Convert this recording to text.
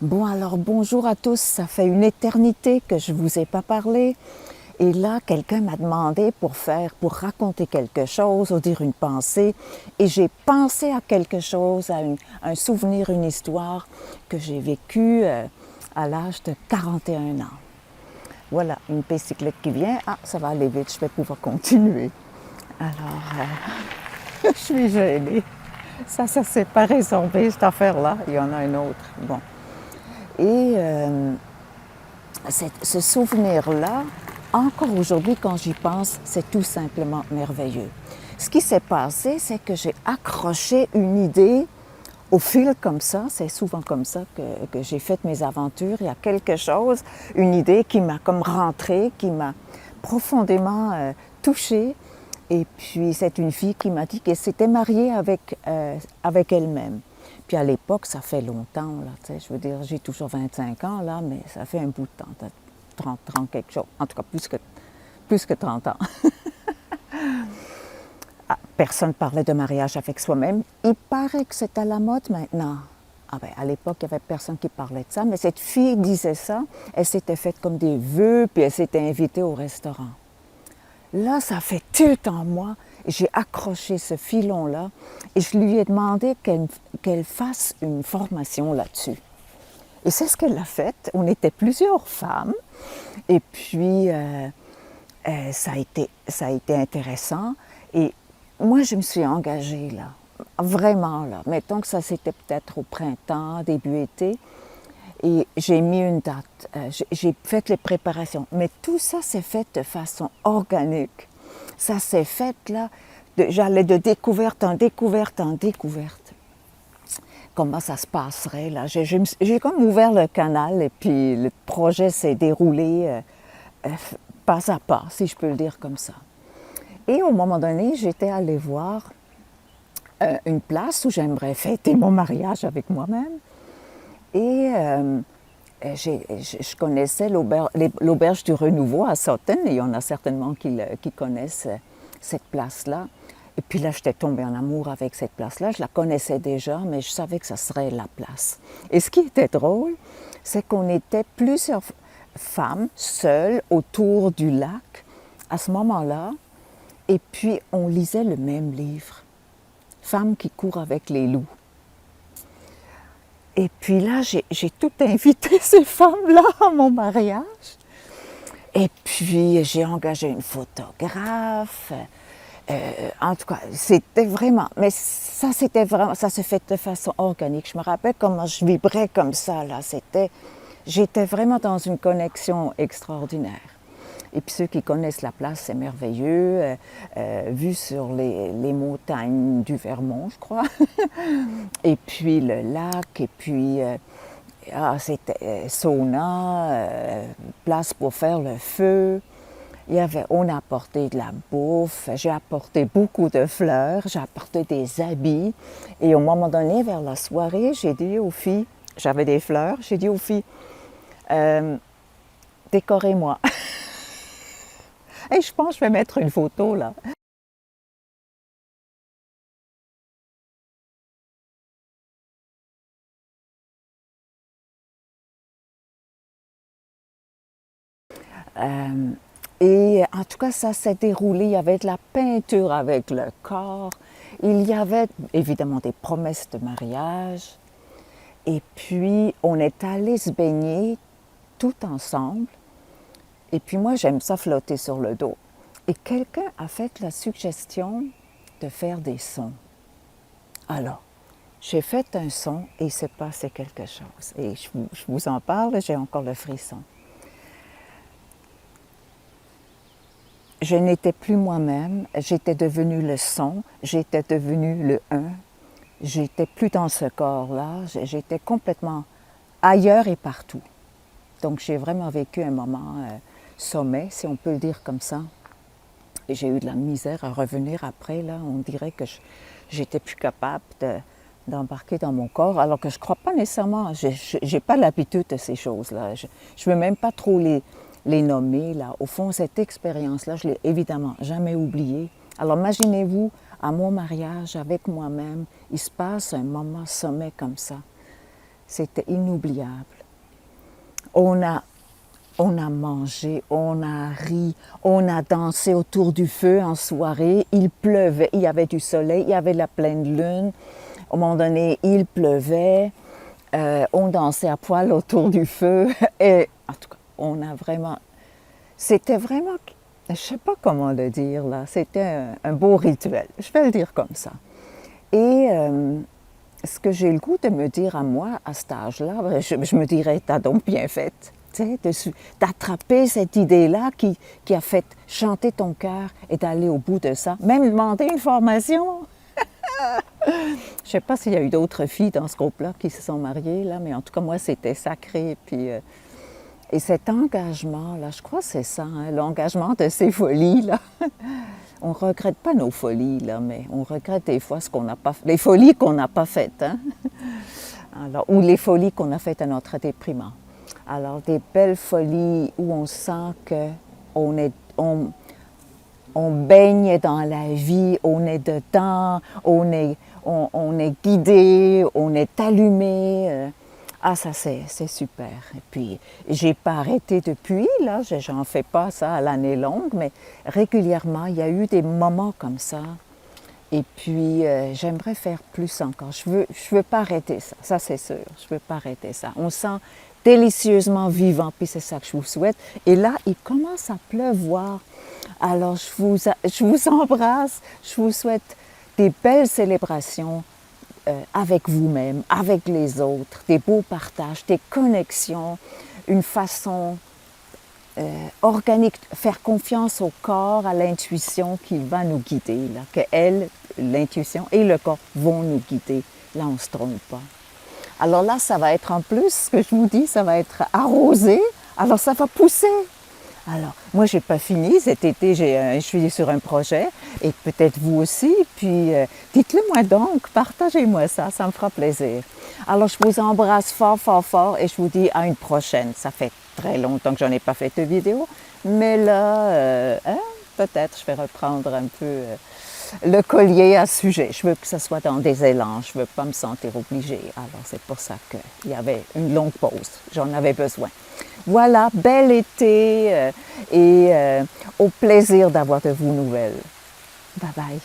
Bon alors bonjour à tous, ça fait une éternité que je ne vous ai pas parlé et là quelqu'un m'a demandé pour raconter quelque chose ou dire une pensée et j'ai pensé à quelque chose, à un souvenir, une histoire que j'ai vécue à l'âge de 41 ans. Voilà, une bicyclette qui vient, ça va aller vite, je vais pouvoir continuer. Alors, je suis gênée. Ça s'est pas résorbé cette affaire-là, il y en a un autre. Bon. Et ce souvenir-là, encore aujourd'hui, quand j'y pense, c'est tout simplement merveilleux. Ce qui s'est passé, c'est que j'ai accroché une idée au fil comme ça. C'est souvent comme ça que j'ai fait mes aventures. Il y a quelque chose, une idée qui m'a comme rentrée, qui m'a profondément touchée. Et puis, c'est une fille qui m'a dit qu'elle s'était mariée avec elle-même. Puis à l'époque, ça fait longtemps, là, tu sais, je veux dire, j'ai toujours 25 ans, là, mais ça fait un bout de temps, 30 quelque chose, en tout cas plus que 30 ans. Personne ne parlait de mariage avec soi-même. Il paraît que c'est à la mode maintenant. À l'époque, il n'y avait personne qui parlait de ça, mais cette fille disait ça, elle s'était faite comme des vœux, puis elle s'était invitée au restaurant. Là, ça fait tilt en moi. J'ai accroché ce filon-là et je lui ai demandé qu'elle fasse une formation là-dessus. Et c'est ce qu'elle a fait. On était plusieurs femmes. Et puis, ça a été intéressant. Et moi, je me suis engagée là. Vraiment là. Mettons que ça c'était peut-être au printemps, début été. Et j'ai mis une date. J'ai fait les préparations. Mais tout ça s'est fait de façon organique. Ça s'est fait là, j'allais de découverte en découverte en découverte. Comment ça se passerait là? J'ai comme ouvert le canal et puis le projet s'est déroulé pas à pas, si je peux le dire comme ça. Et au moment donné, j'étais allée voir une place où j'aimerais fêter mon mariage avec moi-même. Et je connaissais l'auberge du Renouveau à Sutton, et il y en a certainement qui connaissent cette place-là. Et puis là, j'étais tombée en amour avec cette place-là. Je la connaissais déjà, mais je savais que ça serait la place. Et ce qui était drôle, c'est qu'on était plusieurs femmes seules autour du lac à ce moment-là, et puis on lisait le même livre, Femmes qui courent avec les loups. Et puis là, j'ai tout invité ces femmes-là à mon mariage. Et puis, j'ai engagé une photographe. En tout cas, c'était vraiment... Mais ça, c'était vraiment... Ça se fait de façon organique. Je me rappelle comment je vibrais comme ça, là. J'étais vraiment dans une connexion extraordinaire. Et puis ceux qui connaissent la place, c'est merveilleux, vu sur les montagnes du Vermont, je crois. Et puis le lac, et puis c'était sauna, place pour faire le feu. On a apporté de la bouffe, j'ai apporté beaucoup de fleurs, j'ai apporté des habits. Et au moment donné, vers la soirée, j'ai dit aux filles, j'avais des fleurs, j'ai dit aux filles, décorez-moi. Et je pense que je vais mettre une photo là. Et en tout cas, ça s'est déroulé. Il y avait de la peinture avec le corps. Il y avait évidemment des promesses de mariage. Et puis, on est allé se baigner tout ensemble. Et puis moi, j'aime ça flotter sur le dos. Et quelqu'un a fait la suggestion de faire des sons. Alors, j'ai fait un son et il s'est passé quelque chose. Et je vous en parle, j'ai encore le frisson. Je n'étais plus moi-même, j'étais devenue le son, j'étais devenue le un. J'étais plus dans ce corps-là, j'étais complètement ailleurs et partout. Donc j'ai vraiment vécu un moment sommet, si on peut le dire comme ça. Et j'ai eu de la misère à revenir après, là. On dirait que j'étais plus capable d'embarquer dans mon corps, alors que je ne crois pas nécessairement, je n'ai pas l'habitude de ces choses-là. Je ne veux même pas trop les nommer, là. Au fond, cette expérience-là, je ne l'ai évidemment jamais oubliée. Alors imaginez-vous, à mon mariage, avec moi-même, il se passe un moment sommet comme ça. c'était inoubliable. On a mangé, on a ri, on a dansé autour du feu en soirée. Il pleuvait, il y avait du soleil, il y avait la pleine lune. À un moment donné, il pleuvait. On dansait à poil autour du feu. Et en tout cas, c'était vraiment, je ne sais pas comment le dire là, c'était un beau rituel. Je vais le dire comme ça. Et ce que j'ai le goût de me dire à moi, à cet âge-là, je me dirais, t'as donc bien fait, d'attraper cette idée-là qui a fait chanter ton cœur et d'aller au bout de ça. Même demander une formation. Je ne sais pas s'il y a eu d'autres filles dans ce groupe-là qui se sont mariées, là, mais en tout cas, moi, c'était sacré. Et cet engagement-là, je crois que c'est ça, hein, l'engagement de ces folies-là. On ne regrette pas nos folies, là, mais on regrette des fois ce qu'on n'a pas fait, les folies qu'on n'a pas faites, hein? Alors, ou les folies qu'on a faites à notre déprimant. Alors, des belles folies où on sent qu'on on baigne dans la vie, on est dedans, on est guidé, on est allumé. Ah, ça, c'est super. Et puis, j'ai pas arrêté depuis, là, j'en fais pas ça à l'année longue, mais régulièrement, il y a eu des moments comme ça. Et puis, j'aimerais faire plus encore. Je veux pas arrêter ça c'est sûr. Je veux pas arrêter ça. On sent délicieusement vivant, puis c'est ça que je vous souhaite. Et là, il commence à pleuvoir. Alors, je vous embrasse. Je vous souhaite des belles célébrations avec vous-même, avec les autres, des beaux partages, des connexions, une façon organique, faire confiance au corps, à l'intuition qui va nous guider, là, que elle, l'intuition et le corps vont nous guider. Là, on ne se trompe pas. Alors là, ça va être en plus, ce que je vous dis, ça va être arrosé, alors ça va pousser. Alors, moi, je n'ai pas fini. Cet été, je suis sur un projet, et peut-être vous aussi. Puis, dites-le moi donc, partagez-moi ça me fera plaisir. Alors, je vous embrasse fort, fort, fort, et je vous dis à une prochaine. Ça fait très longtemps que je n'en ai pas fait de vidéo, mais là, peut-être je vais reprendre un peu le collier à ce sujet. Je veux que ce soit dans des élans, je ne veux pas me sentir obligée. Alors, c'est pour ça qu'il y avait une longue pause. J'en avais besoin. Voilà, bel été et au plaisir d'avoir de vos nouvelles. Bye bye.